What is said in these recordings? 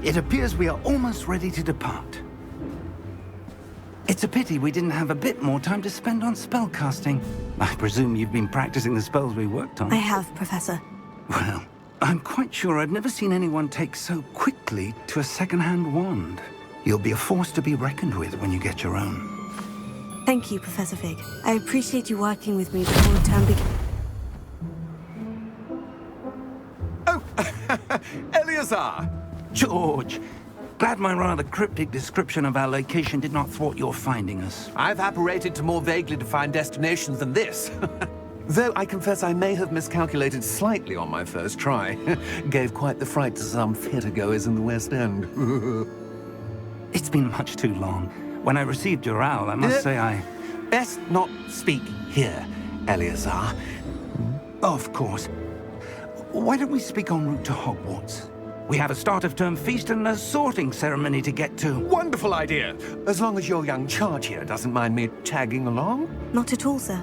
It appears we are almost ready to depart. It's a pity we didn't have a bit more time to spend on spellcasting. I presume you've been practicing the spells we worked on. I have, Professor. Well, I'm quite sure I've never seen anyone take so quickly to a second-hand wand. You'll be a force to be reckoned with when you get your own. Thank you, Professor Fig. I appreciate you working with me before the term begins. Oh, Eleazar! George, glad my rather cryptic description of our location did not thwart your finding us. I've apparated to more vaguely defined destinations than this. Though I confess I may have miscalculated slightly on my first try. Gave quite the fright to some theatre-goers in the West End. It's been much too long. When I received your owl, I must say I... Best not speak here, Eleazar. Of course. Why don't we speak en route to Hogwarts? We have a start-of-term feast and a sorting ceremony to get to. Wonderful idea! As long as your young charge here doesn't mind me tagging along. Not at all, sir.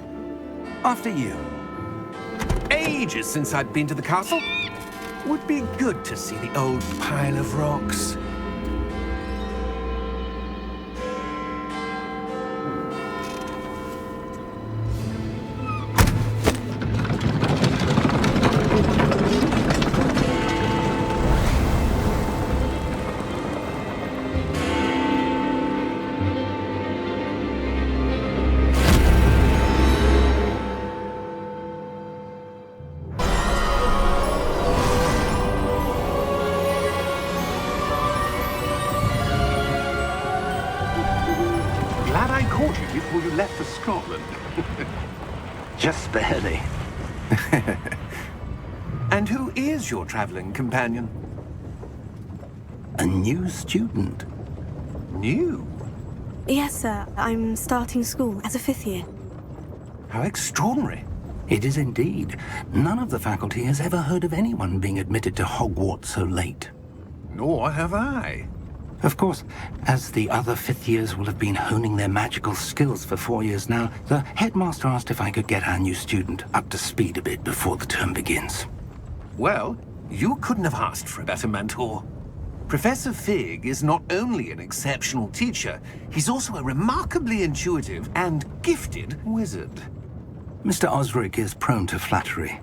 After you. Ages since I'd been to the castle. Would be good to see the old pile of rocks. Before you left for Scotland. Just barely. And who is your traveling companion? A new student. New? Yes, sir. I'm starting school as a 5th year. How extraordinary. It is indeed. None of the faculty has ever heard of anyone being admitted to Hogwarts so late. Nor have I. Of course, as the other 5th years will have been honing their magical skills for 4 years now, the headmaster asked if I could get our new student up to speed a bit before the term begins. Well, you couldn't have asked for a better mentor. Professor Fig is not only an exceptional teacher, he's also a remarkably intuitive and gifted wizard. Mr. Osric is prone to flattery.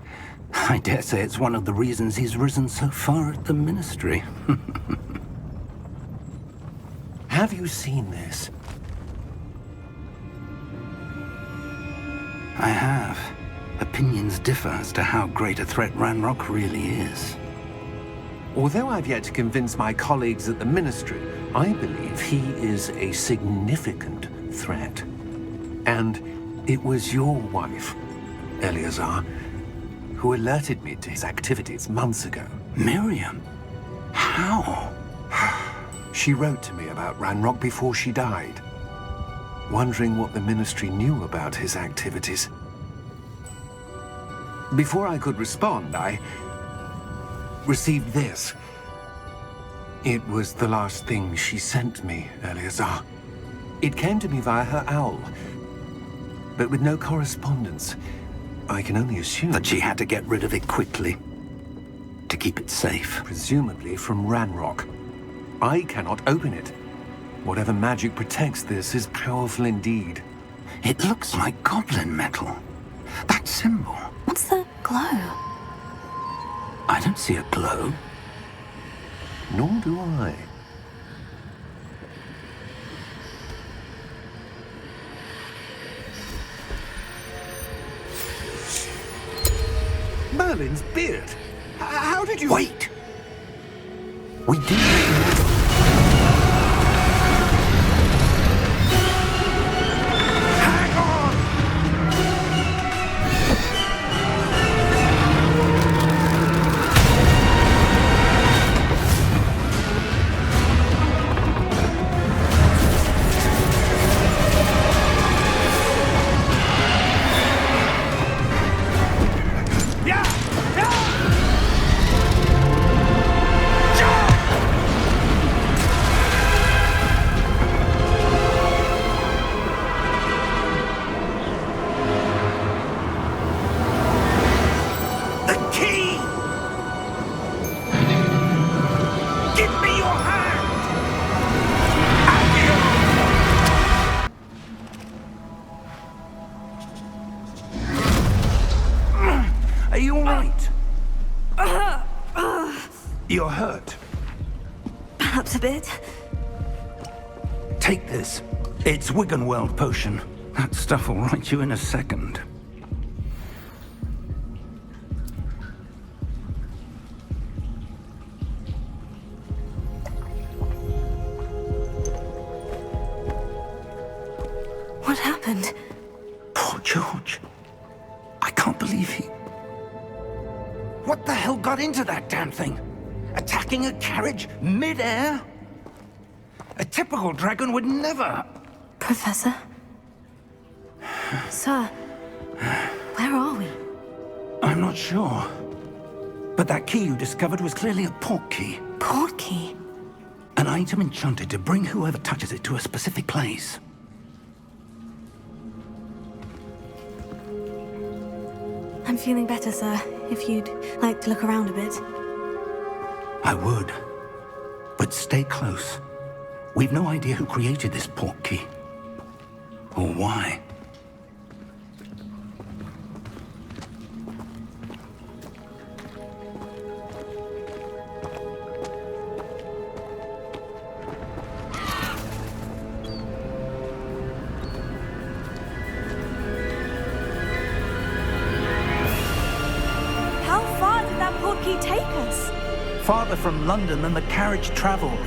I dare say it's one of the reasons he's risen so far at the Ministry. Have you seen this? I have. Opinions differ as to how great a threat Ranrock really is. Although I've yet to convince my colleagues at the Ministry, I believe he is a significant threat. And it was your wife, Eleazar, who alerted me to his activities months ago. Miriam? How? She wrote to me about Ranrock before she died, wondering what the Ministry knew about his activities. Before I could respond, I received this. It was the last thing she sent me, Eleazar. It came to me via her owl, but with no correspondence. I can only assume that she had to get rid of it quickly, to keep it safe. Presumably from Ranrock. I cannot open it. Whatever magic protects this is powerful indeed. It looks like goblin metal. That symbol. What's the glow? I don't see a glow. Nor do I. Merlin's beard. How did you... Wait! We did... Are you all right? You're hurt. Perhaps a bit. Take this. It's Wiggenweld potion. That stuff will right you in a second. What happened? Poor George. I can't believe he... What the hell got into that damn thing? Attacking a carriage mid-air? A typical dragon would never... Professor? Sir, where are we? I'm not sure. But that key you discovered was clearly a port key. Port key? An item enchanted to bring whoever touches it to a specific place. I'm feeling better, sir. If you'd like to look around a bit. I would. But stay close. We've no idea who created this port key. Or why. How far did that port key take us? Farther from London than the carriage traveled.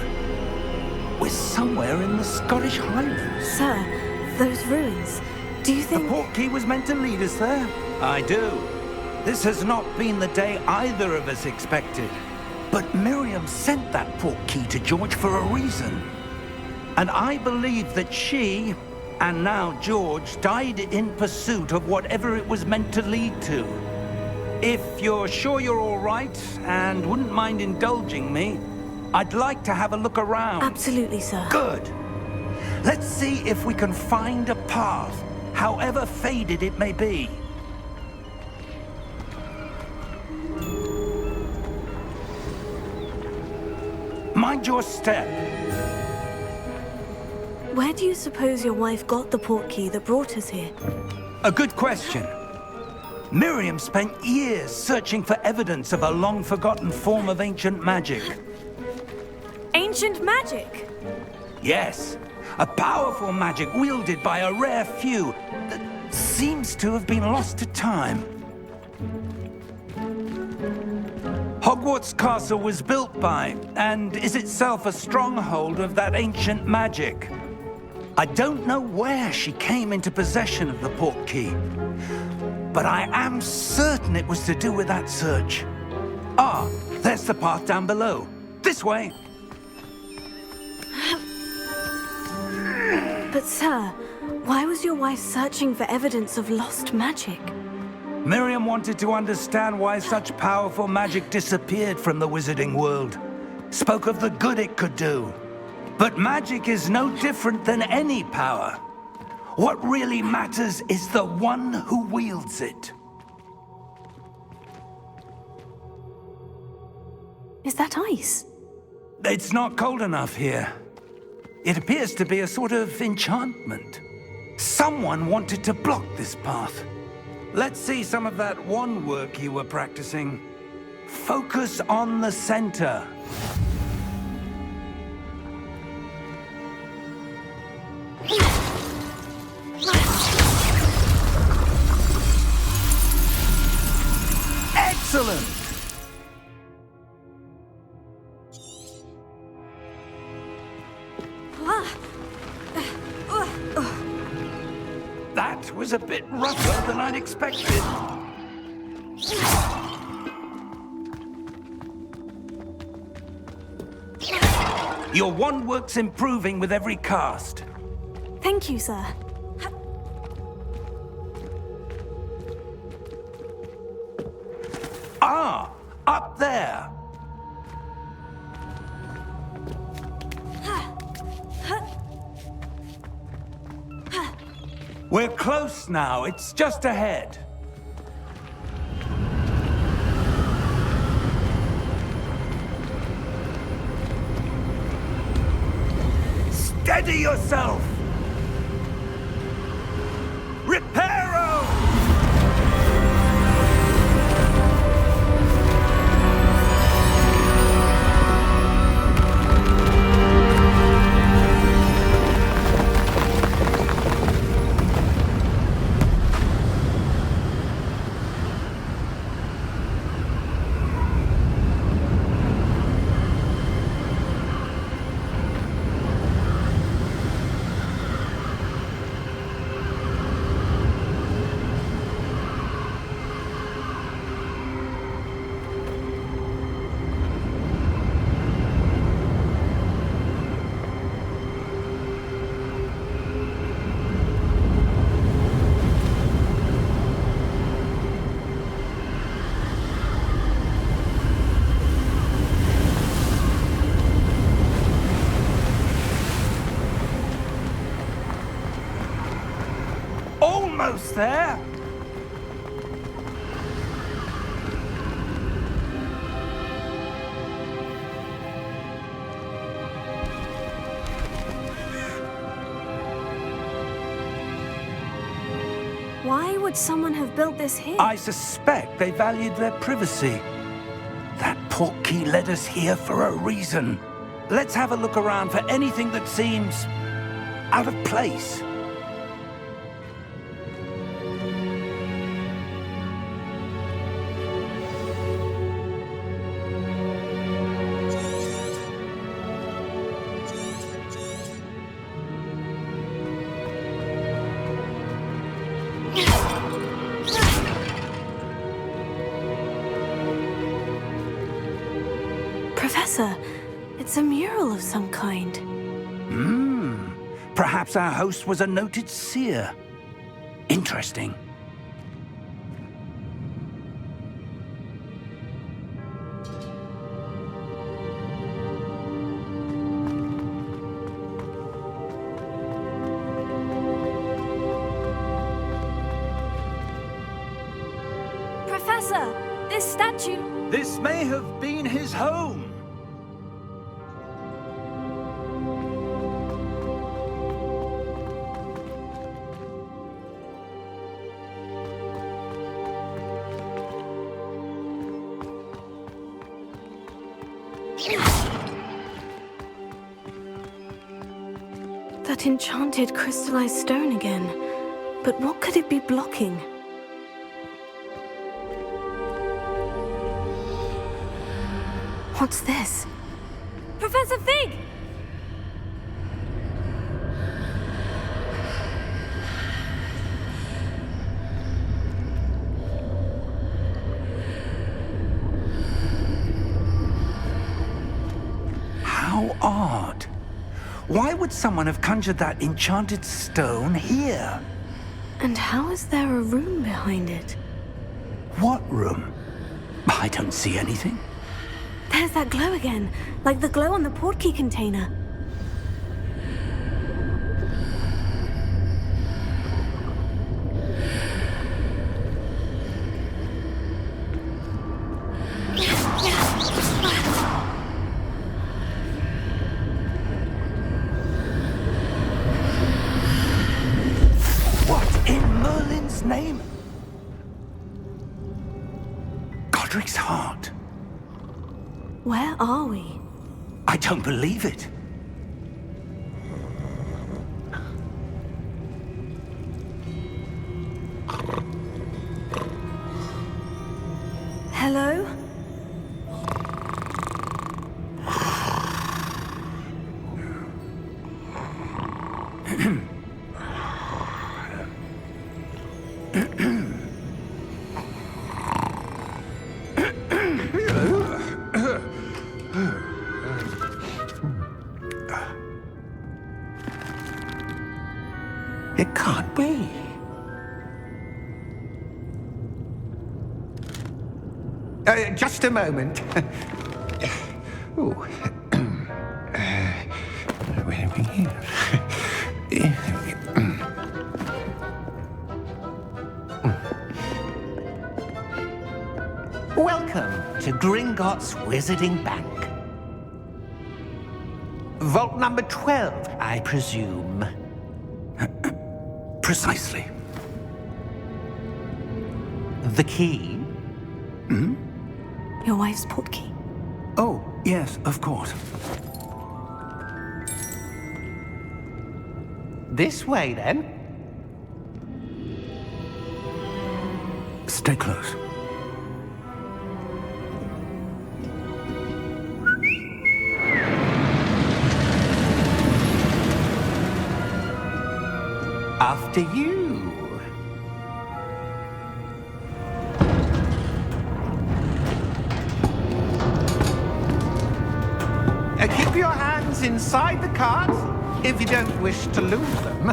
We're somewhere in the Scottish Highlands. Sir, those ruins. Do you The think... port key was meant to lead us there? I do. This has not been the day either of us expected. But Miriam sent that port key to George for a reason. And I believe that she, and now George, died in pursuit of whatever it was meant to lead to. If you're sure you're all right, and wouldn't mind indulging me, I'd like to have a look around. Absolutely, sir. Good. Let's see if we can find a path, however faded it may be. Mind your step. Where do you suppose your wife got the port key that brought us here? A good question. Miriam spent years searching for evidence of a long-forgotten form of ancient magic. Ancient magic? Yes, a powerful magic wielded by a rare few that seems to have been lost to time. Hogwarts Castle was built by, and is itself a stronghold of that ancient magic. I don't know where she came into possession of the port key, but I am certain it was to do with that search. Ah, there's the path down below. This way. But sir, why was your wife searching for evidence of lost magic? Miriam wanted to understand why such powerful magic disappeared from the wizarding world. Spoke of the good it could do. But magic is no different than any power. What really matters is the one who wields it. Is that ice? It's not cold enough here. It appears to be a sort of enchantment. Someone wanted to block this path. Let's see some of that wand work you were practicing. Focus on the center. Excellent! That was a bit rougher than I'd expected. Your wand work's improving with every cast. Thank you, sir. Ah, up there. We're close now. It's just ahead. Steady yourself! Reparo! almost there. Why would someone have built this here? I suspect they valued their privacy. That portkey led us here for a reason. Let's have a look around for anything that seems out of place. Professor, it's a mural of some kind. Perhaps our host was a noted seer. Interesting. Professor, this statue... This may have been his home. That enchanted crystallized stone again. But what could it be blocking? What's this? Professor Fig! How odd. Why would someone have conjured that enchanted stone here? And how is there a room behind it? What room? I don't see anything. There's that glow again, like the glow on the portkey container. What in Merlin's name? Godric's heart. Where are we? I don't believe it. Hello? It can't be. Just a moment. Ooh. Where are we here? Welcome to Gringotts Wizarding Bank. Vault number 12, I presume. Precisely. The key? Your wife's portkey. Oh, yes, of course. This way, then. Stay close. After you. Keep your hands inside the cart if you don't wish to lose them.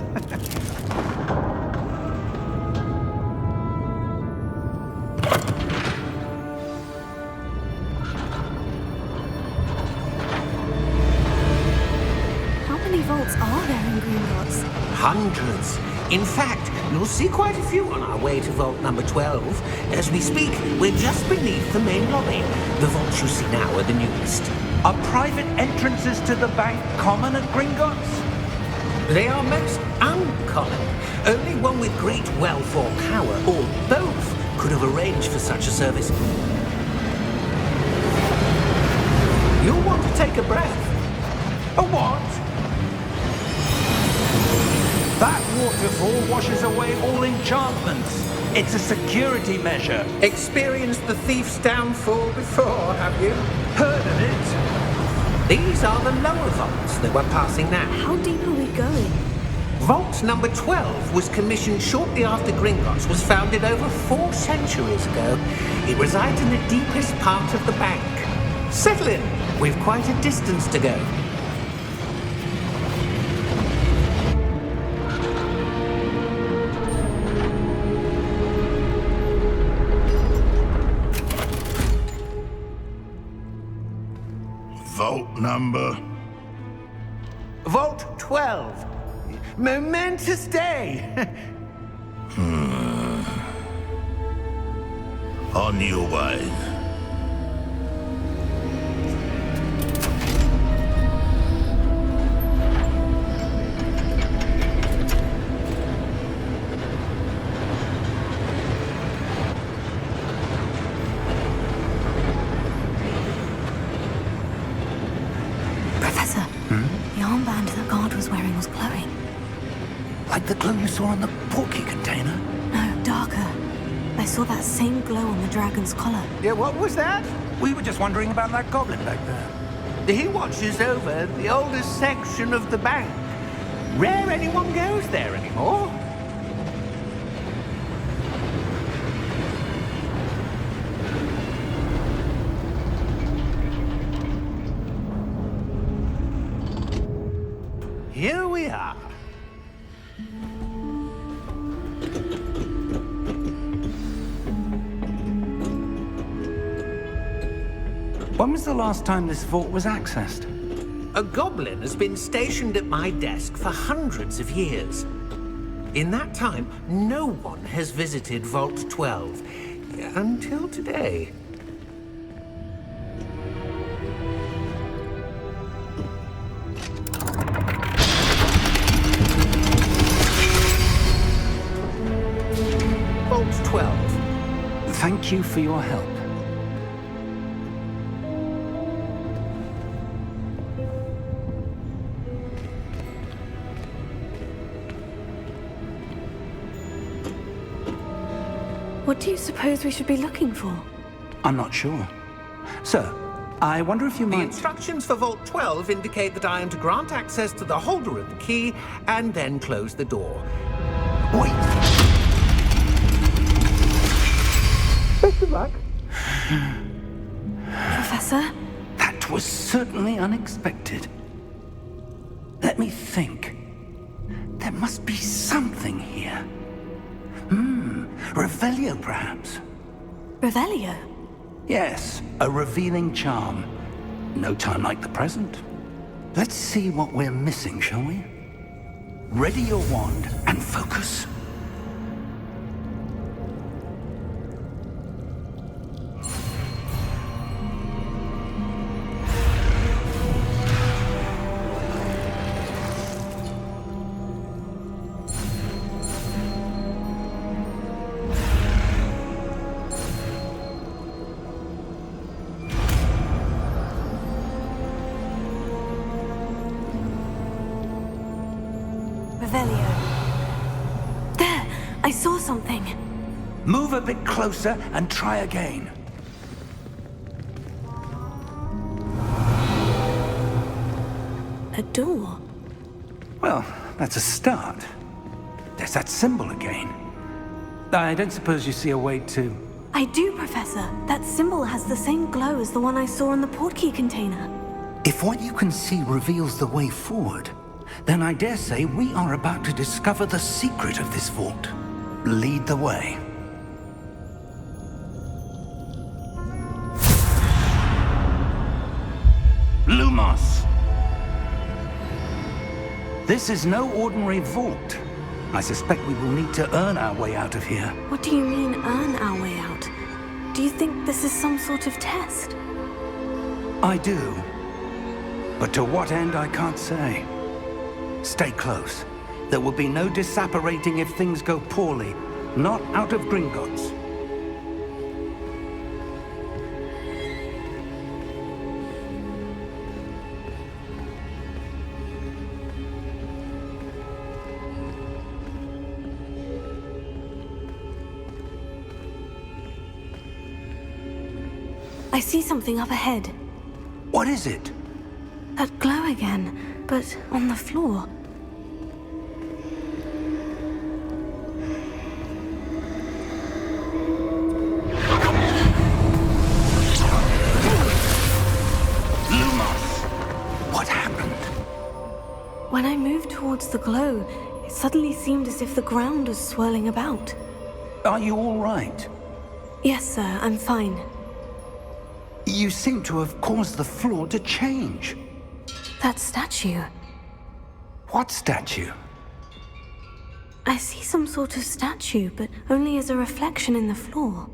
How many vaults are there in Gringotts? Hundreds. In fact, You'll see quite a few on our way to vault number 12. As we speak, we're just beneath the main lobby. The vaults you see now are the newest. Are private entrances to the bank common at Gringotts? They are most uncommon. Only one with great wealth or power, or both, could have arranged for such a service. You'll want to take a breath. A what? That waterfall washes away all enchantments. It's a security measure. Experienced the thief's downfall before, have you? Heard of it? These are the lower vaults that we're passing now. How deep are we going? Vault number 12 was commissioned shortly after Gringotts was founded over 4 centuries ago. It resides in the deepest part of the bank. Settle in. We've quite a distance to go. Vault number? Vault 12. Momentous day. On your way. Professor, the armband that guard was wearing was glowing. Like the glow you saw on the portkey container? No, darker. I saw that same glow on the dragon's collar. Yeah, what was that? We were just wondering about that goblin back there. He watches over the oldest section of the bank. Rare anyone goes there anymore. Here we are. When was the last time this vault was accessed? A goblin has been stationed at my desk for hundreds of years. In that time, no one has visited Vault 12. Until today. Vault 12. Thank you for your help. What do you suppose we should be looking for? I'm not sure. Sir, I wonder if you The might... instructions for Vault 12 indicate that I am to grant access to the holder of the key and then close the door. Wait! Best of luck. Professor? That was certainly unexpected. Let me think. There must be something here. Revelio, perhaps? Revelio? Yes, a revealing charm. No time like the present. Let's see what we're missing, shall we? Ready your wand and focus. Revelio. There! I saw something. Move a bit closer and try again. A door. Well, that's a start. There's that symbol again. I don't suppose you see a way to... I do, Professor. That symbol has the same glow as the one I saw on the portkey container. If what you can see reveals the way forward, then I dare say we are about to discover the secret of this vault. Lead the way. Lumos! This is no ordinary vault. I suspect we will need to earn our way out of here. What do you mean, earn our way out? Do you think this is some sort of test? I do. But to what end, I can't say. Stay close. There will be no disapparating if things go poorly. Not out of Gringotts. I see something up ahead. What is it? That glow again, but on the floor. What happened? When I moved towards the glow, it suddenly seemed as if the ground was swirling about. Are you all right? Yes, sir, I'm fine. You seem to have caused the floor to change. That statue. What statue? I see some sort of statue, but only as a reflection in the floor.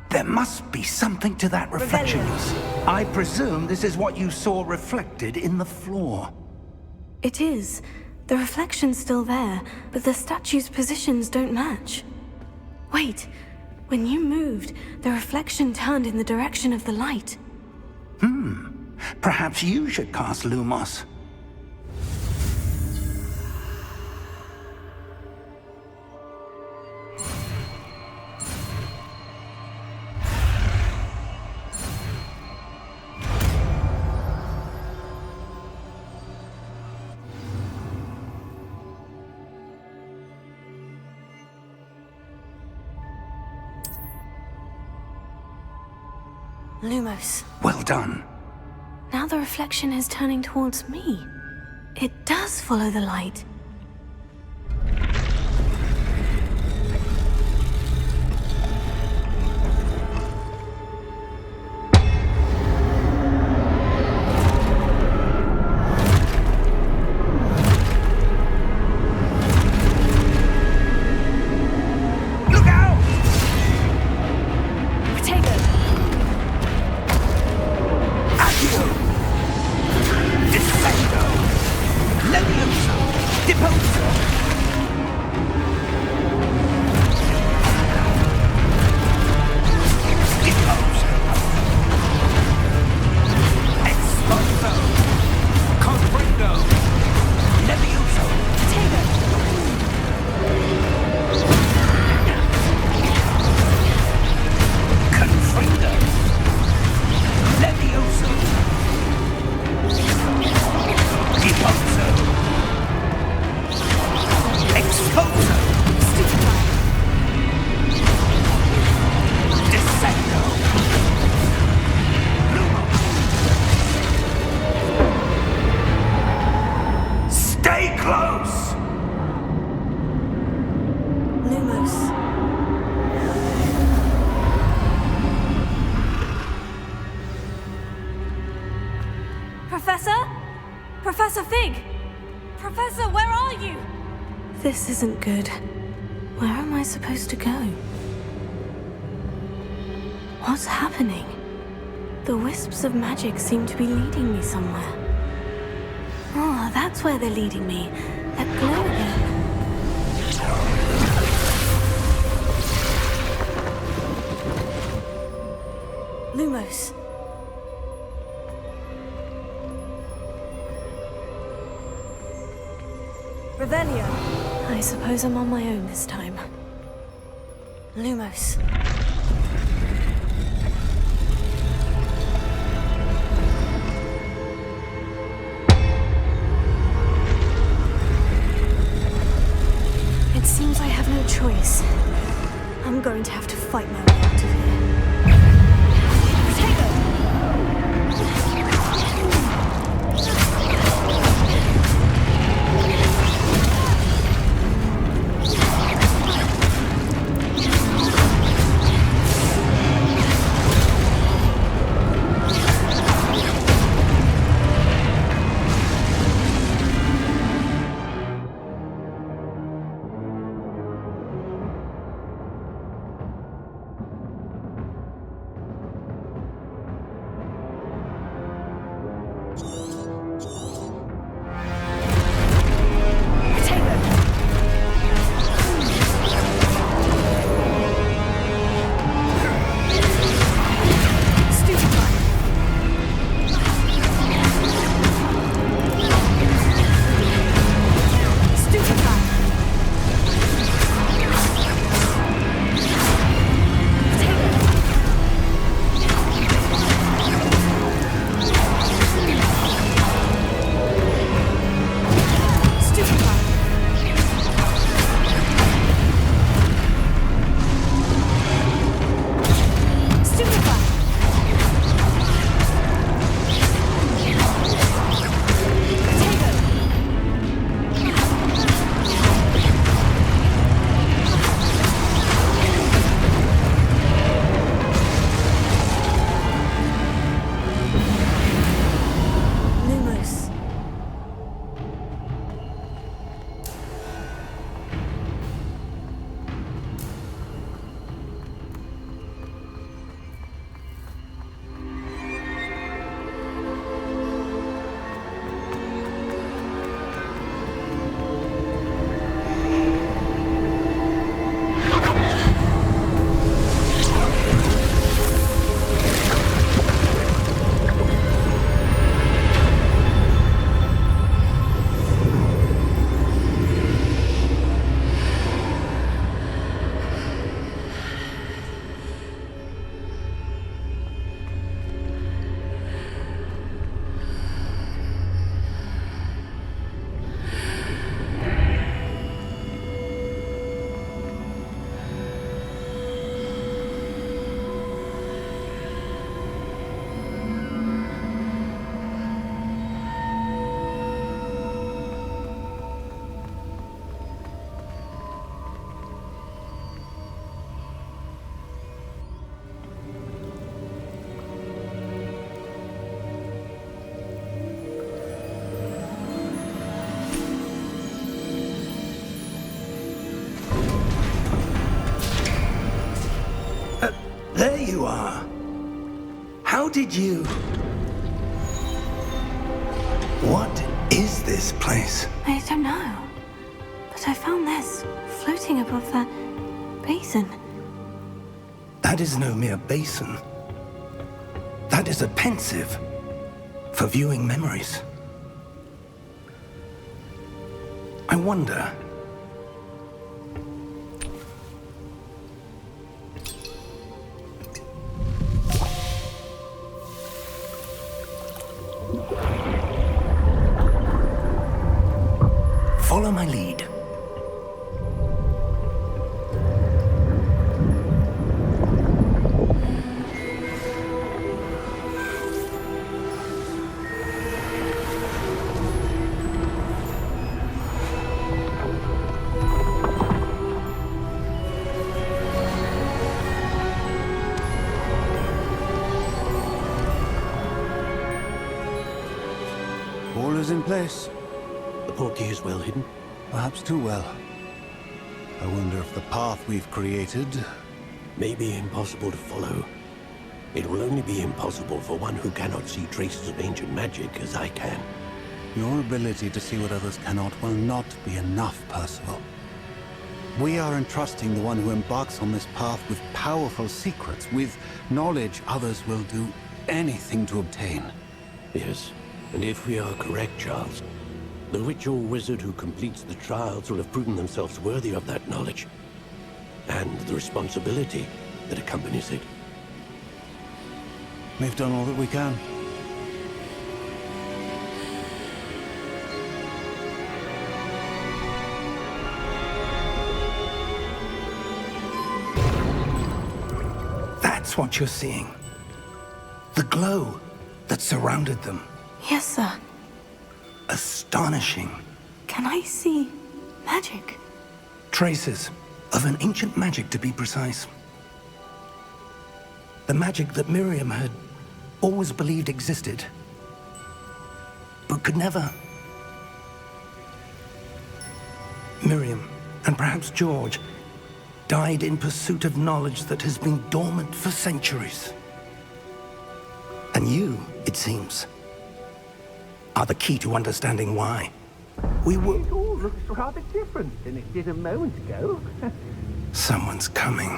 There must be something to that reflection. I presume this is what you saw reflected in the floor. It is. The reflection's still there, but the statue's positions don't match. Wait, when you moved, the reflection turned in the direction of the light. Perhaps you should cast Lumos. Lumos. Well done. Now the reflection is turning towards me. It does follow the light. Professor Fig! Professor, where are you? This isn't good. Where am I supposed to go? What's happening? The wisps of magic seem to be leading me somewhere. Oh, that's where they're leading me. That glow again. Lumos. Revelio. I suppose I'm on my own this time. Lumos. It seems I have no choice. I'm going to have to fight my way out of here. did you? What is this place? I don't know. But I found this floating above that basin. That is no mere basin. That is a pensive for viewing memories. I wonder. Follow my lead. All is in place. The portkey is well hidden. Perhaps too well. I wonder if the path we've created... May be impossible to follow. It will only be impossible for one who cannot see traces of ancient magic as I can. Your ability to see what others cannot will not be enough, Percival. We are entrusting the one who embarks on this path with powerful secrets, with knowledge others will do anything to obtain. Yes, and if we are correct, Charles, the witch or wizard who completes the trials will have proven themselves worthy of that knowledge, and the responsibility that accompanies it. We've done all that we can. That's what you're seeing. The glow that surrounded them. Yes, sir. Astonishing. Can I see magic? Traces of an ancient magic, to be precise. The magic that Miriam had always believed existed, but could never. Miriam, and perhaps George, died in pursuit of knowledge that has been dormant for centuries. And you, it seems, are the key to understanding why. We were... It all looks rather different than it did a moment ago. Someone's coming.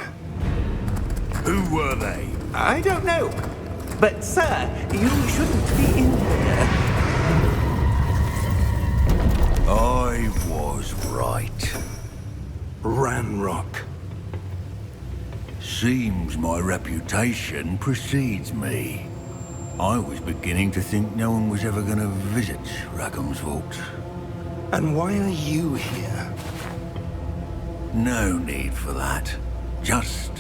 Who were they? I don't know. But, sir, you shouldn't be in here. I was right. Ranrock. Seems my reputation precedes me. I was beginning to think no one was ever going to visit Rackham's vault. And why are you here? No need for that. Just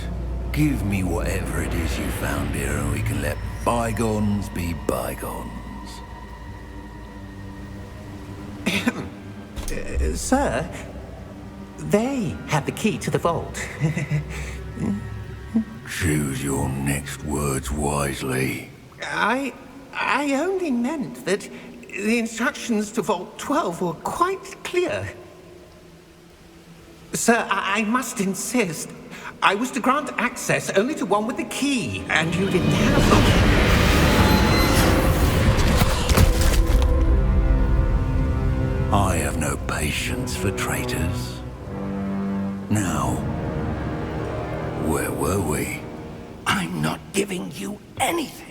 give me whatever it is you found here and we can let bygones be bygones. Sir, they have the key to the vault. Choose your next words wisely. I only meant that the instructions to Vault 12 were quite clear. Sir, I must insist. I was to grant access only to one with the key, and you didn't have them. I have no patience for traitors. Now, where were we? I'm not giving you anything.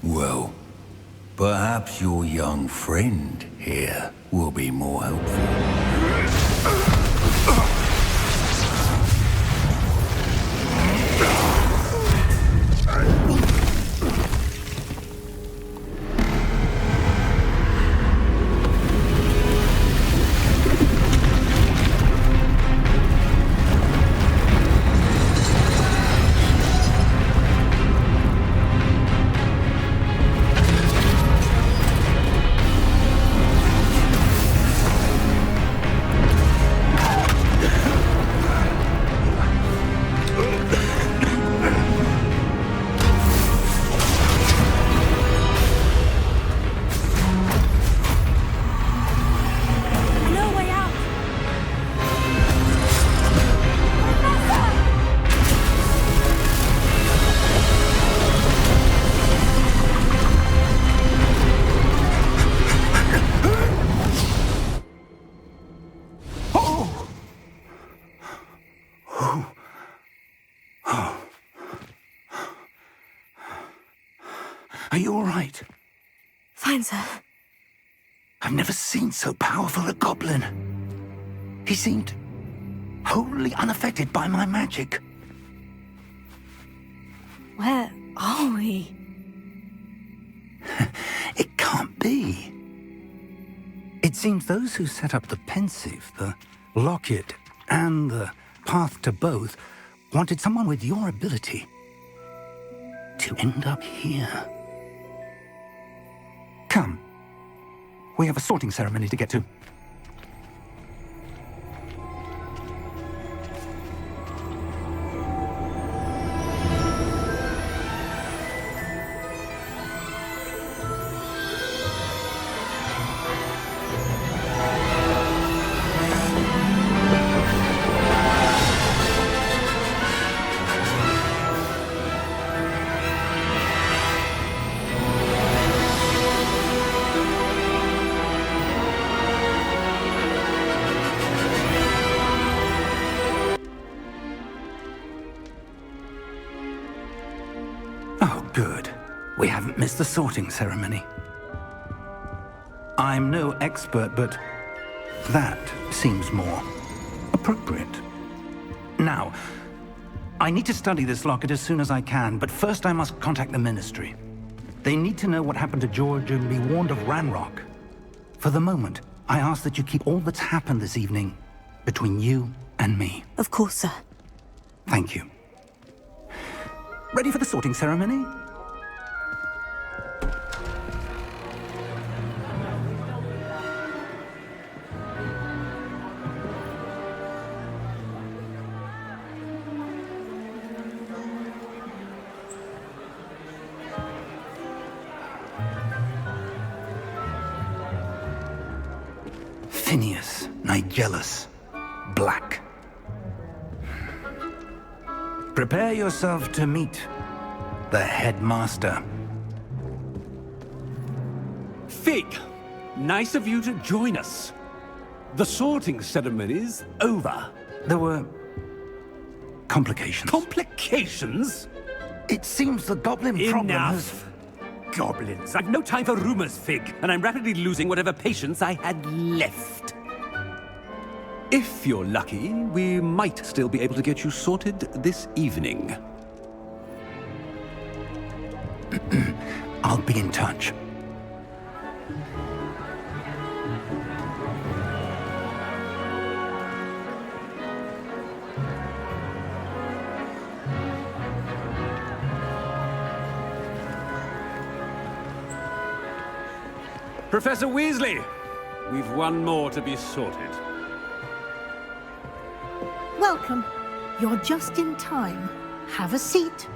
Well, perhaps your young friend here will be more helpful. Are you all right? Fine, sir. I've never seen so powerful a goblin. He seemed wholly unaffected by my magic. Where are we? It can't be. It seems those who set up the pensive, the locket, and the path to both wanted someone with your ability to end up here. Come. We have a sorting ceremony to get to. Oh, good. We haven't missed the sorting ceremony. I'm no expert, but that seems more appropriate. Now, I need to study this locket as soon as I can, but first I must contact the Ministry. They need to know what happened to George and be warned of Ranrock. For the moment, I ask that you keep all that's happened this evening between you and me. Of course, sir. Thank you. Ready for the sorting ceremony? Phineas Nigellus Black. Prepare yourself to meet the headmaster. Fig, nice of you to join us. The sorting ceremony's over. There were complications. Complications? It seems the goblin problem has... Enough. Goblins. I've no time for rumors, Fig, and I'm rapidly losing whatever patience I had left. If you're lucky, we might still be able to get you sorted this evening. I'll be in touch. Professor Weasley, we've one more to be sorted. Welcome. You're just in time. Have a seat.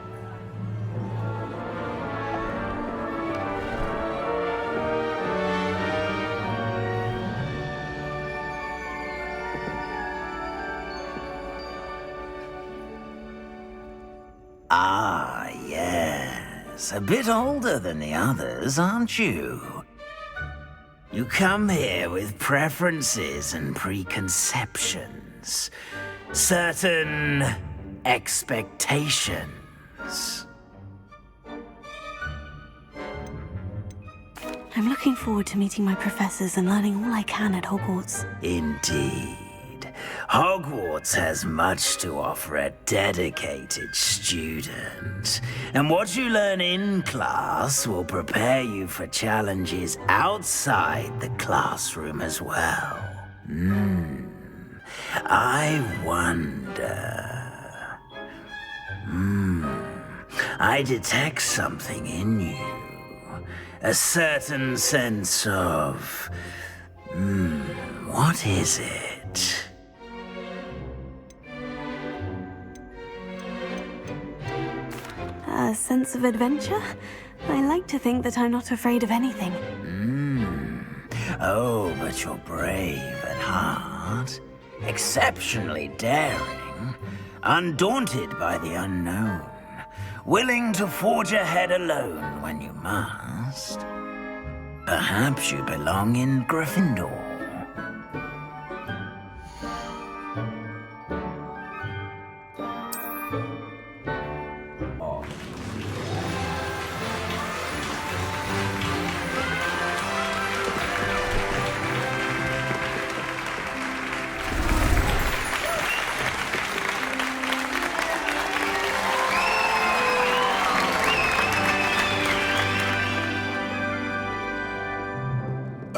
Ah, yes. A bit older than the others, aren't you? You come here with preferences and preconceptions. Certain expectations. I'm looking forward to meeting my professors and learning all I can at Hogwarts. Indeed. Hogwarts has much to offer a dedicated student. And what you learn in class will prepare you for challenges outside the classroom as well. I wonder... I detect something in you. A certain sense of... what is it? A sense of adventure? I like to think that I'm not afraid of anything. Oh, but you're brave at heart. Exceptionally daring. Undaunted by the unknown. Willing to forge ahead alone when you must. Perhaps you belong in Gryffindor.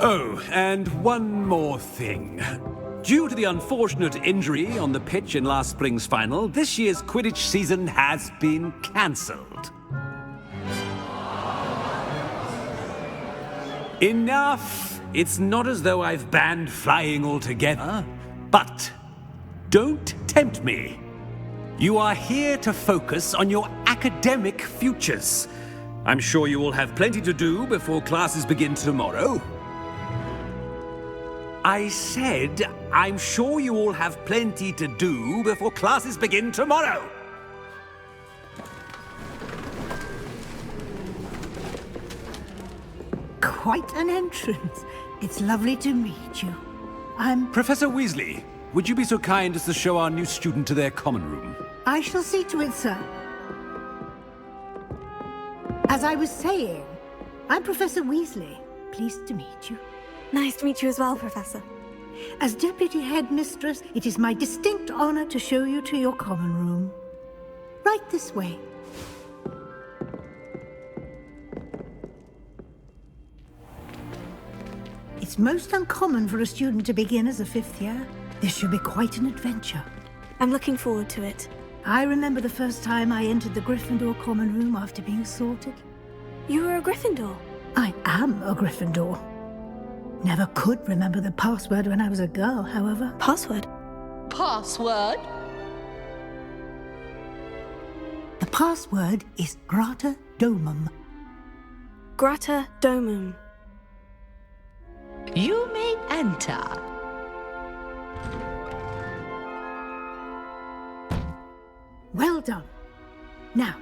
Oh, and one more thing. Due to the unfortunate injury on the pitch in last spring's final, this year's Quidditch season has been cancelled. Enough! It's not as though I've banned flying altogether, but don't tempt me. You are here to focus on your academic futures. I'm sure you will have plenty to do before classes begin tomorrow. I said, I'm sure you all have plenty to do before classes begin tomorrow. Quite an entrance. It's lovely to meet you. I'm... Professor Weasley, would you be so kind as to show our new student to their common room? I shall see to it, sir. As I was saying, I'm Professor Weasley. Pleased to meet you. Nice to meet you as well, Professor. As Deputy Headmistress, it is my distinct honor to show you to your common room. Right this way. It's most uncommon for a student to begin as a fifth year. This should be quite an adventure. I'm looking forward to it. I remember the first time I entered the Gryffindor common room after being sorted. You were a Gryffindor? I am a Gryffindor. Never could remember the password when I was a girl, however. Password? Password? The password is Grata Domum. Grata Domum. You may enter. Well done. Now,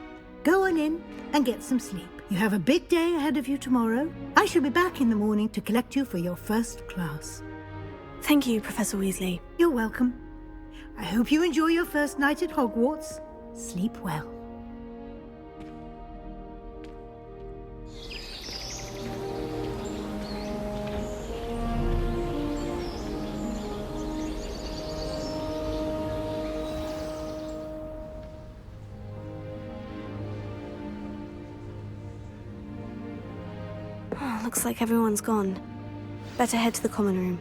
go on in and get some sleep. You have a big day ahead of you tomorrow. I shall be back in the morning to collect you for your first class. Thank you, Professor Weasley. You're welcome. I hope you enjoy your first night at Hogwarts. Sleep well. Oh, looks like everyone's gone. Better head to the common room.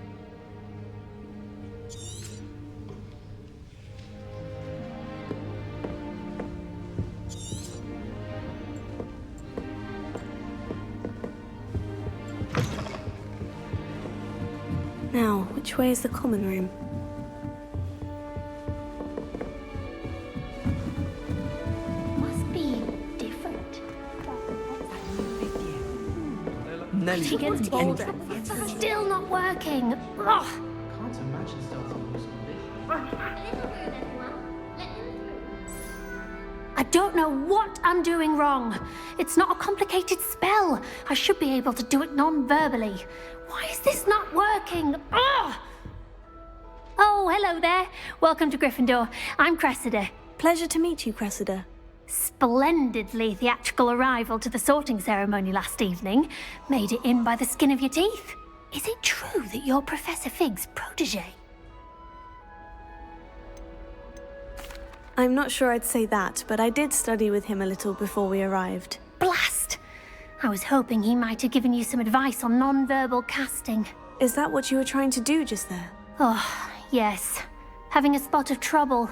Now, which way is the common room? Must be different. Nelly, Still not working. Ugh. Can't imagine starting new school. I don't know what I'm doing wrong. It's not a complicated spell. I should be able to do it non-verbally. Why is this not working? Ugh! Oh, hello there. Welcome to Gryffindor. I'm Cressida. Pleasure to meet you, Cressida. Splendidly theatrical arrival to the sorting ceremony last evening. Made it in by the skin of your teeth. Is it true that you're Professor Fig's protege? I'm not sure I'd say that, but I did study with him a little before we arrived. Blast! I was hoping he might have given you some advice on non-verbal casting. Is that what you were trying to do just there? Oh, yes. Having a spot of trouble.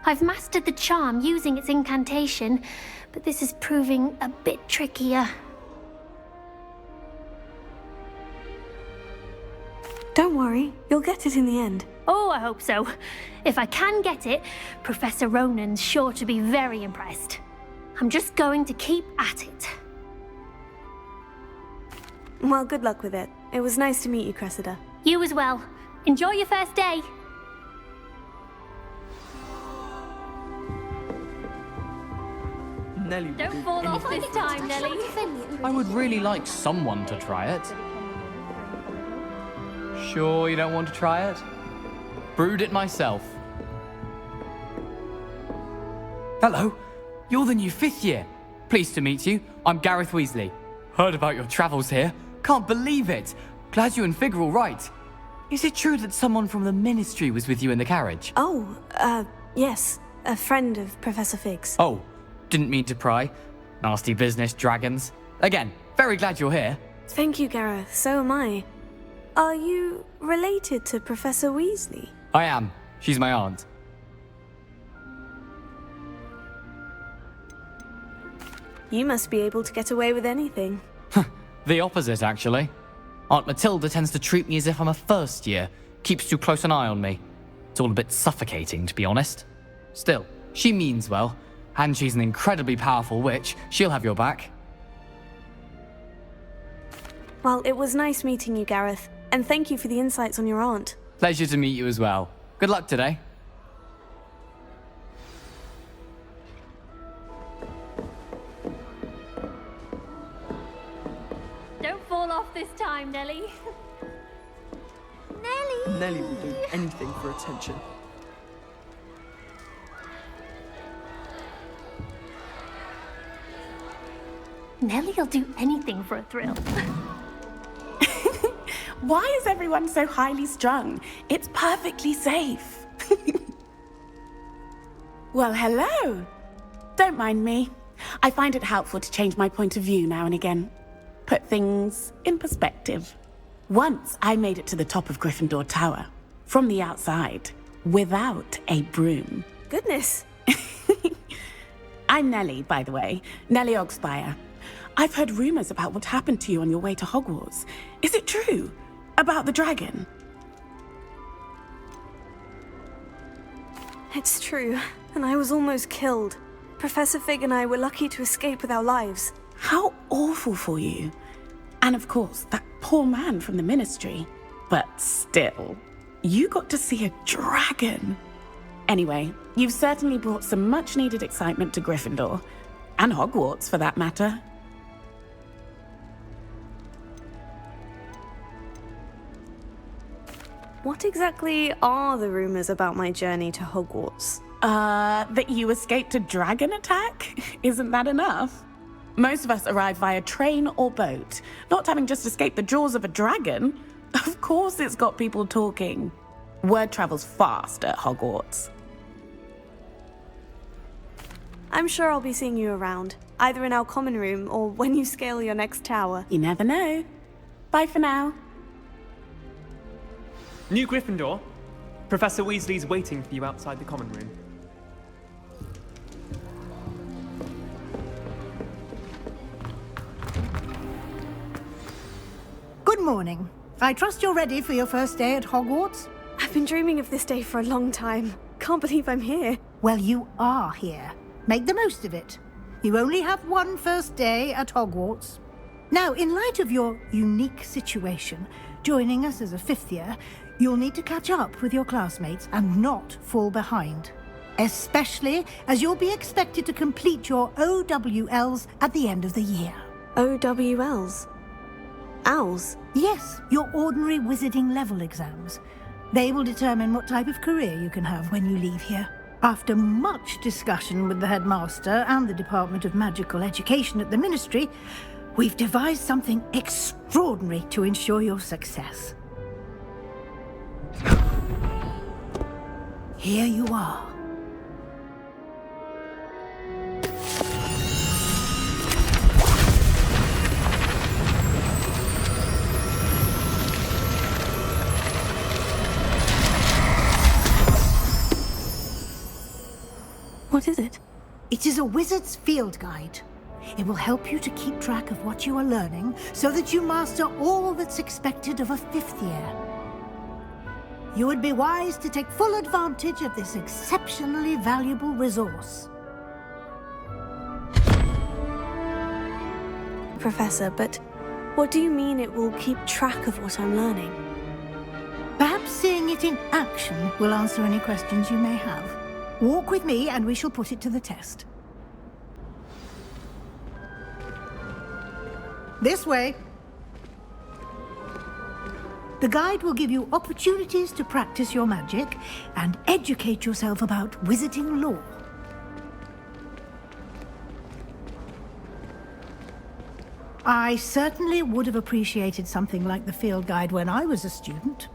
I've mastered the charm using its incantation, but this is proving a bit trickier. Don't worry, you'll get it in the end. Oh, I hope so. If I can get it, Professor Ronan's sure to be very impressed. I'm just going to keep at it. Well, good luck with it. It was nice to meet you, Cressida. You as well. Enjoy your first day. Nelly, Don't fall off this time, Nelly. I would really like someone to try it. Sure you don't want to try it? Brewed it myself. Hello, you're the new fifth year. Pleased to meet you. I'm Gareth Weasley. Heard about your travels here. Can't believe it. Glad you and Fig are all right. Is it true that someone from the Ministry was with you in the carriage? Oh, yes. A friend of Professor Fig's. Oh, didn't mean to pry. Nasty business, dragons. Again, very glad you're here. Thank you, Gareth. So am I. Are you related to Professor Weasley? I am. She's my aunt. You must be able to get away with anything. The opposite, actually. Aunt Matilda tends to treat me as if I'm a first year, keeps too close an eye on me. It's all a bit suffocating, to be honest. Still, she means well, and she's an incredibly powerful witch. She'll have your back. Well, it was nice meeting you, Gareth, and thank you for the insights on your aunt. Pleasure to meet you as well. Good luck today. Don't fall off this time, Nellie. Nellie! Nellie will do anything for attention. Nellie'll do anything for a thrill. Why is everyone so highly strung? It's perfectly safe. Well, hello. Don't mind me. I find it helpful to change my point of view now and again. Put things in perspective. Once I made it to the top of Gryffindor Tower, from the outside, without a broom. Goodness. I'm Nellie, by the way. Nellie Ogspire. I've heard rumors about what happened to you on your way to Hogwarts. Is it true? About the dragon? It's true, and I was almost killed. Professor Fig and I were lucky to escape with our lives. How awful for you. And of course, that poor man from the Ministry. But still, you got to see a dragon. Anyway, you've certainly brought some much-needed excitement to Gryffindor. And Hogwarts, for that matter. What exactly are the rumors about my journey to Hogwarts? That you escaped a dragon attack? Isn't that enough? Most of us arrive via train or boat, not having just escaped the jaws of a dragon. Of course it's got people talking. Word travels fast at Hogwarts. I'm sure I'll be seeing you around, either in our common room or when you scale your next tower. You never know. Bye for now. New Gryffindor. Professor Weasley's waiting for you outside the common room. Good morning. I trust you're ready for your first day at Hogwarts? I've been dreaming of this day for a long time. Can't believe I'm here. Well, you are here. Make the most of it. You only have one first day at Hogwarts. Now, in light of your unique situation, joining us as a fifth year, you'll need to catch up with your classmates and not fall behind. Especially as you'll be expected to complete your OWLs at the end of the year. OWLs? Owls? Yes, your ordinary wizarding level exams. They will determine what type of career you can have when you leave here. After much discussion with the headmaster and the Department of Magical Education at the Ministry, we've devised something extraordinary to ensure your success. Here you are. What is it? It is a wizard's field guide. It will help you to keep track of what you are learning so that you master all that's expected of a fifth year. You would be wise to take full advantage of this exceptionally valuable resource. Professor, but what do you mean it will keep track of what I'm learning? Perhaps seeing it in action will answer any questions you may have. Walk with me and we shall put it to the test. This way. The guide will give you opportunities to practice your magic and educate yourself about wizarding lore. I certainly would have appreciated something like the field guide when I was a student.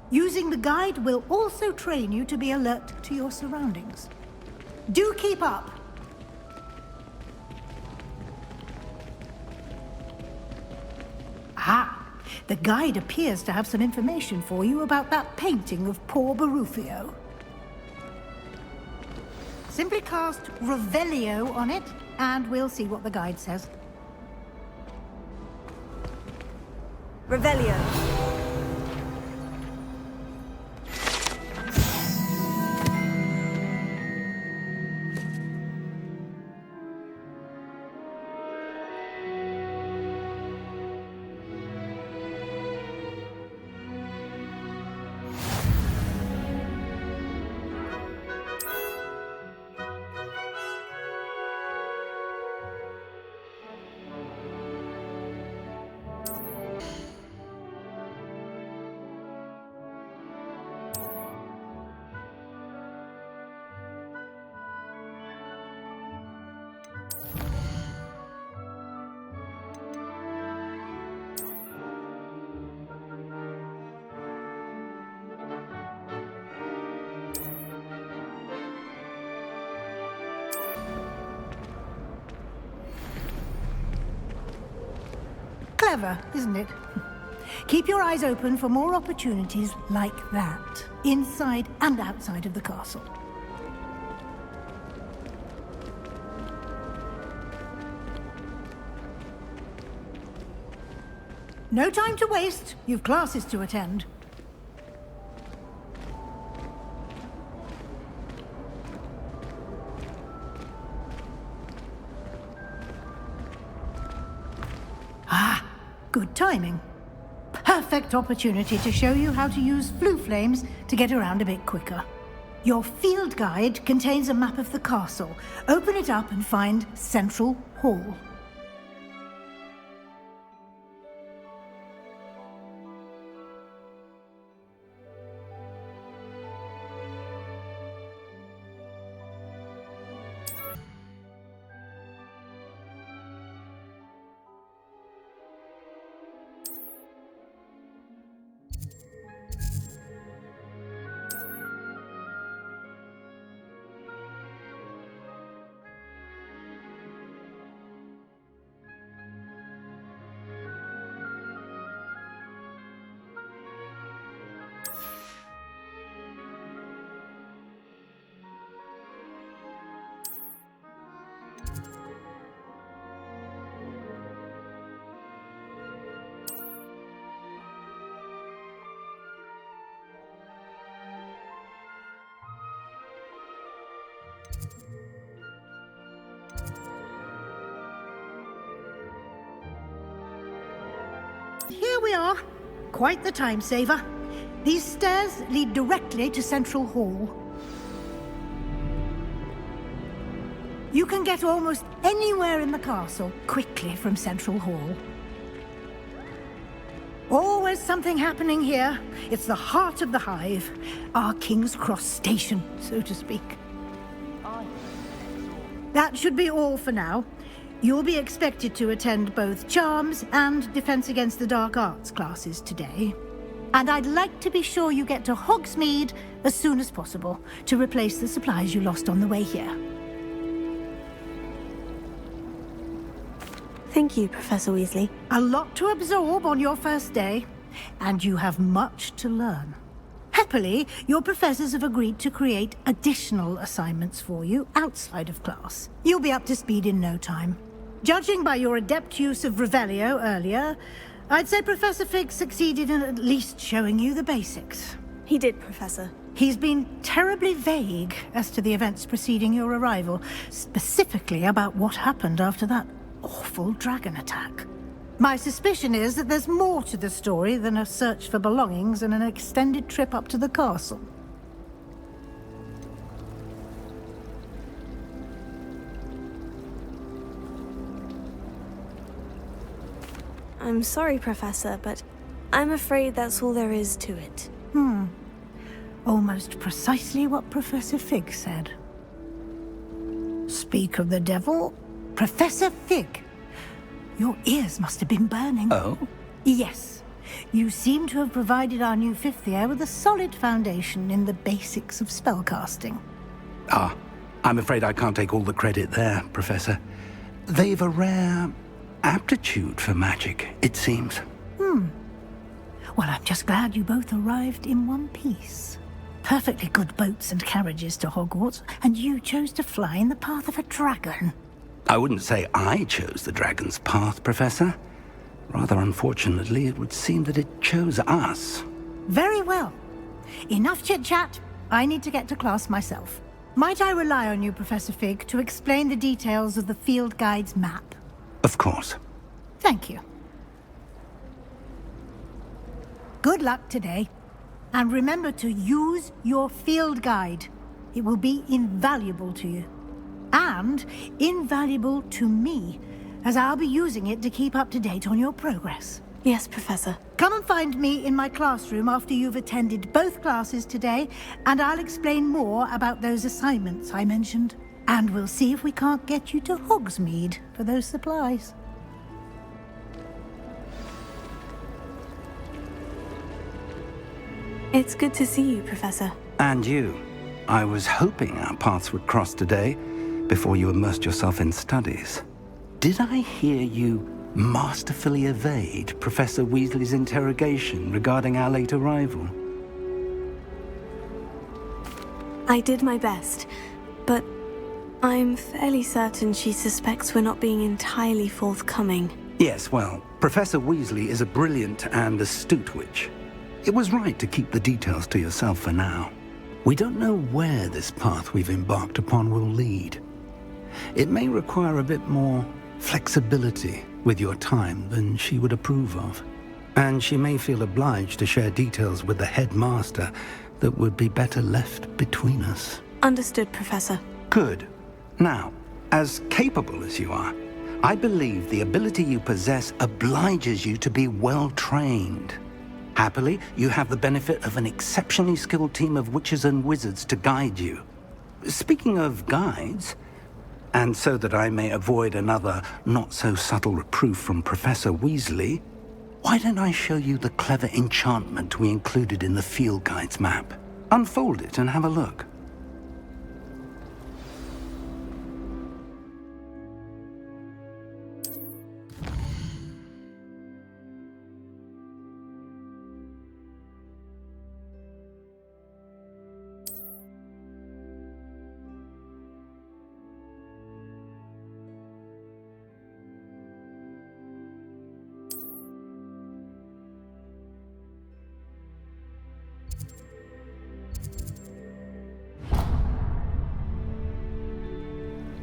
Using the guide will also train you to be alert to your surroundings. Do keep up! Ah, The guide appears to have some information for you about that painting of poor Barufio. Simply cast Revelio on it, and we'll see what the guide says. Revelio. Clever, isn't it? Keep your eyes open for more opportunities like that, inside and outside of the castle. No time to waste. You've classes to attend. Good timing. Perfect opportunity to show you how to use flue flames to get around a bit quicker. Your field guide contains a map of the castle. Open it up and find Central Hall. Here we are. Quite the time saver. These stairs lead directly to Central Hall. You can get almost anywhere in the castle quickly from Central Hall. Always something happening here. It's the heart of the hive. Our King's Cross station, so to speak. That should be all for now. You'll be expected to attend both Charms and Defense Against the Dark Arts classes today. And I'd like to be sure you get to Hogsmeade as soon as possible to replace the supplies you lost on the way here. Thank you, Professor Weasley. A lot to absorb on your first day, and you have much to learn. Happily, your professors have agreed to create additional assignments for you outside of class. You'll be up to speed in no time. Judging by your adept use of Revelio earlier, I'd say Professor Fig succeeded in at least showing you the basics. He did, Professor. He's been terribly vague as to the events preceding your arrival, specifically about what happened after that awful dragon attack. My suspicion is that there's more to the story than a search for belongings and an extended trip up to the castle. I'm sorry, Professor, but I'm afraid that's all there is to it. Almost precisely what Professor Fig said. Speak of the devil, Professor Fig. Your ears must have been burning. Oh? Yes. You seem to have provided our new fifth year with a solid foundation in the basics of spellcasting. I'm afraid I can't take all the credit there, Professor. They've a rare aptitude for magic, it seems. Well, I'm just glad you both arrived in one piece. Perfectly good boats and carriages to Hogwarts, and you chose to fly in the path of a dragon. I wouldn't say I chose the dragon's path, Professor. Rather unfortunately, it would seem that it chose us. Very well. Enough chit-chat. I need to get to class myself. Might I rely on you, Professor Fig, to explain the details of the field guide's map? Of course. Thank you. Good luck today. And remember to use your field guide. It will be invaluable to you. And invaluable to me, as I'll be using it to keep up to date on your progress. Yes, Professor. Come and find me in my classroom after you've attended both classes today, and I'll explain more about those assignments I mentioned. And we'll see if we can't get you to Hogsmeade for those supplies. It's good to see you, Professor. And you. I was hoping our paths would cross today, before you immersed yourself in studies. Did I hear you masterfully evade Professor Weasley's interrogation regarding our late arrival? I did my best, but I'm fairly certain she suspects we're not being entirely forthcoming. Yes, well, Professor Weasley is a brilliant and astute witch. It was right to keep the details to yourself for now. We don't know where this path we've embarked upon will lead. It may require a bit more flexibility with your time than she would approve of. And she may feel obliged to share details with the headmaster that would be better left between us. Understood, Professor. Good. Now, as capable as you are, I believe the ability you possess obliges you to be well trained. Happily, you have the benefit of an exceptionally skilled team of witches and wizards to guide you. Speaking of guides, and so that I may avoid another not-so-subtle reproof from Professor Weasley, why don't I show you the clever enchantment we included in the field guide's map? Unfold it and have a look.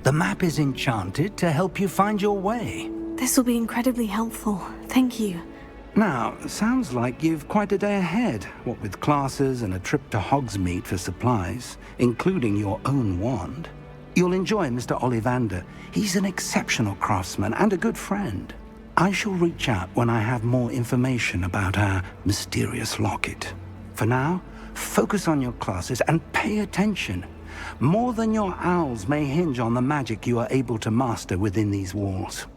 The map is enchanted to help you find your way. This will be incredibly helpful. Thank you. Now, sounds like you've quite a day ahead, what with classes and a trip to Hogsmeade for supplies, including your own wand. You'll enjoy Mr. Ollivander. He's an exceptional craftsman and a good friend. I shall reach out when I have more information about our mysterious locket. For now, focus on your classes and pay attention. More than your owls may hinge on the magic you are able to master within these walls.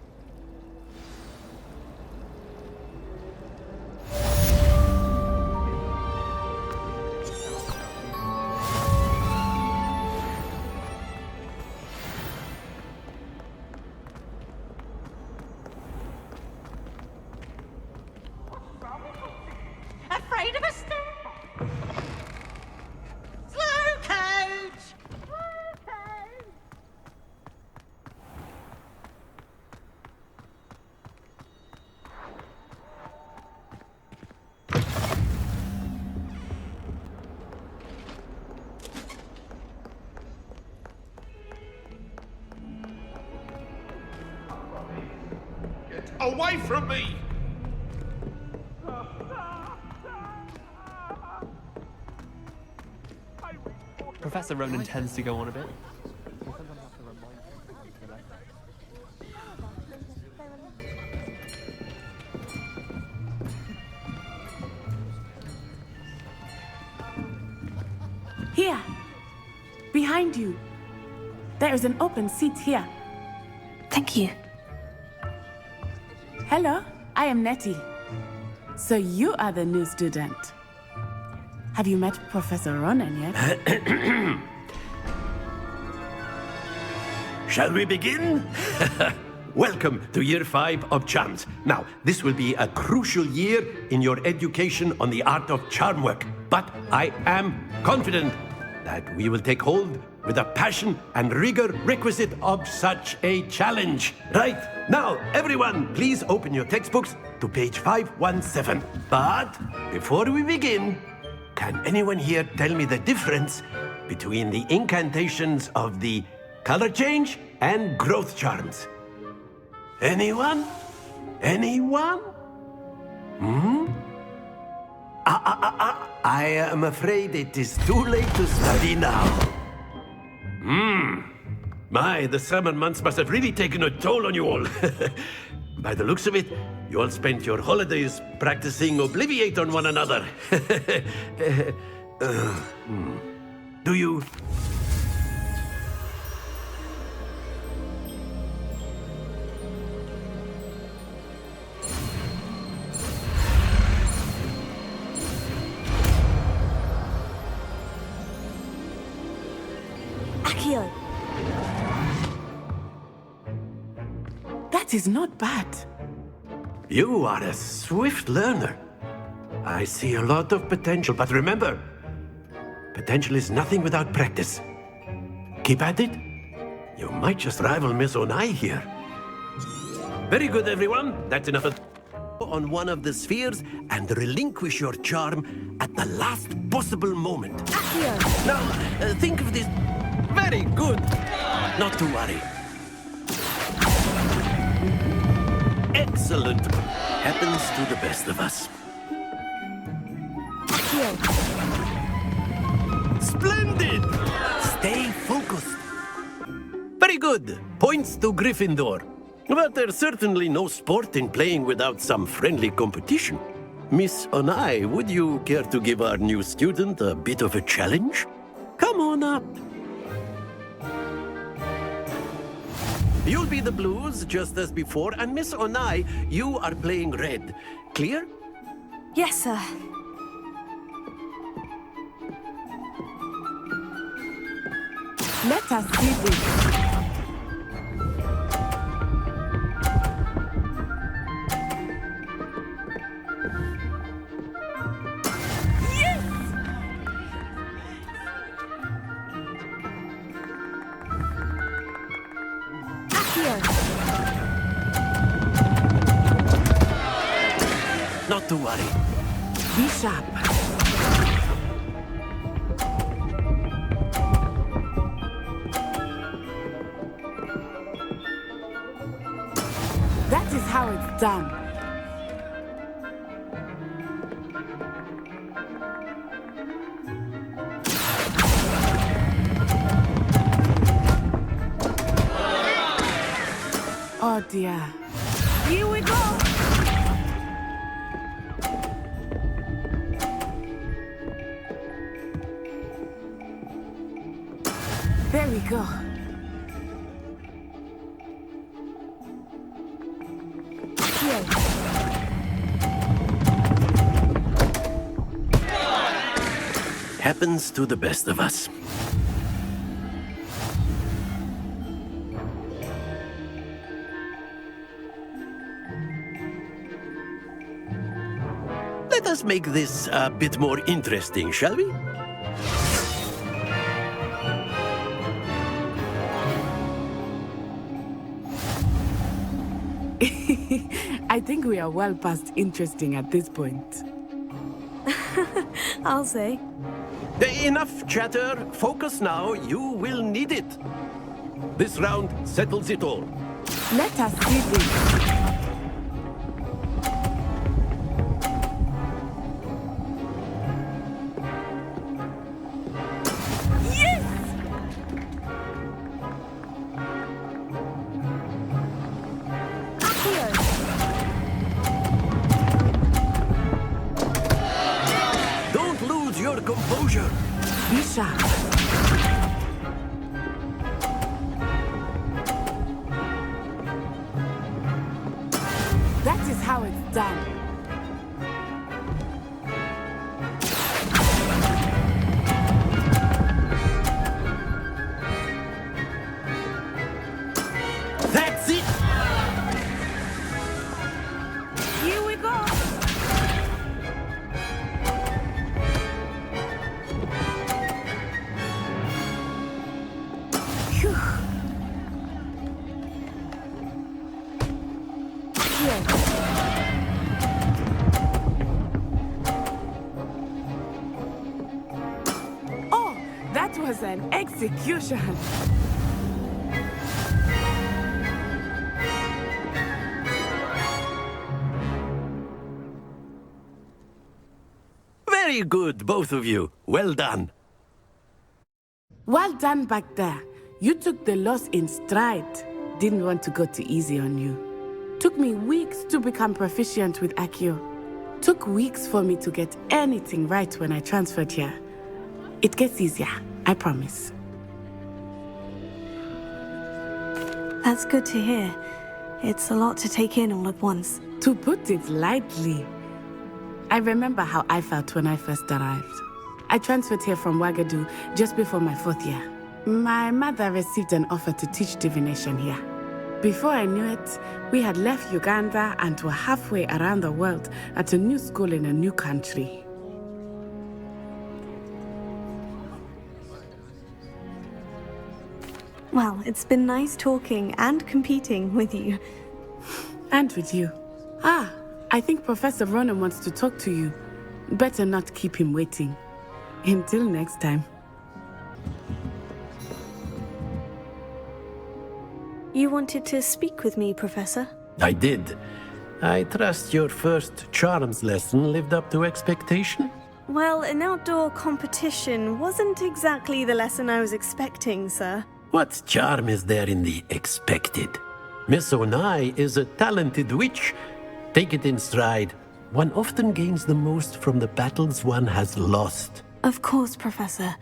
Afraid of a storm? Slow coach! Get away from me! Professor Ronan tends to go on a bit. Here! Behind you! There is an open seat here. Thank you. Hello, I am Nettie. So you are the new student. Have you met Professor Ronan yet? Shall we begin? welcome to Year 5 of Charms. Now, this will be a crucial year in your education on the art of charm work. But I am confident that we will take hold with the passion and rigor requisite of such a challenge. Right, now, everyone, please open your textbooks to page 517. But before we begin, can anyone here tell me the difference between the incantations of the color change and growth charms? Anyone? Anyone? I am afraid it is too late to study now. My, the summer months must have really taken a toll on you all. By the looks of it, you all spent your holidays practicing Obliviate on one another. Do you... Akio! That is not bad. You are a swift learner. I see a lot of potential, but remember, potential is nothing without practice. Keep at it. You might just rival Miss Onai here. Very good, everyone. That's enough on one of the spheres and relinquish your charm at the last possible moment. Akio! Now, think of this. Very good. Not to worry. Excellent. Happens to the best of us. Akio! Splendid! Stay focused. Very good. Points to Gryffindor. But there's certainly no sport in playing without some friendly competition. Miss Onai, would you care to give our new student a bit of a challenge? Come on up. You'll be the blues, just as before, and Miss Onai, you are playing red. Clear? Yes, sir. Let us see this. Not to worry. Be sharp. That is how it's done. Oh dear. Here we go! There we go. Here. Happens to the best of us. Let us make this a bit more interesting, shall we? I think we are well past interesting at this point. I'll say. Enough chatter. Focus now. You will need it. This round settles it all. Let us see this. Composure. Be sharp. That is how it's done. That's it. was an execution. Very good, both of you. Well done. Well done back there. You took the loss in stride. Didn't want to go too easy on you. Took me weeks to become proficient with Accio. Took weeks for me to get anything right when I transferred here. It gets easier, I promise. That's good to hear. It's a lot to take in all at once. To put it lightly, I remember how I felt when I first arrived. I transferred here from Ouagadougou just before my 4th year. My mother received an offer to teach divination here. Before I knew it, we had left Uganda and were halfway around the world at a new school in a new country. Well, it's been nice talking and competing with you. And with you. Ah, I think Professor Ronan wants to talk to you. Better not keep him waiting. Until next time. You wanted to speak with me, Professor? I did. I trust your first charms lesson lived up to expectation? Well, an outdoor competition wasn't exactly the lesson I was expecting, sir. What charm is there in the expected? Miss Onai is a talented witch. Take it in stride. One often gains the most from the battles one has lost. Of course, Professor.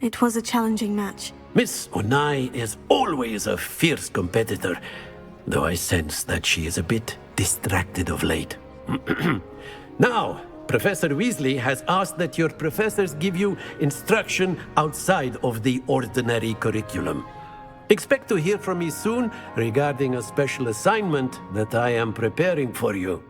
It was a challenging match. Miss Onai is always a fierce competitor, though I sense that she is a bit distracted of late. Now, Professor Weasley has asked that your professors give you instruction outside of the ordinary curriculum. Expect to hear from me soon regarding a special assignment that I am preparing for you.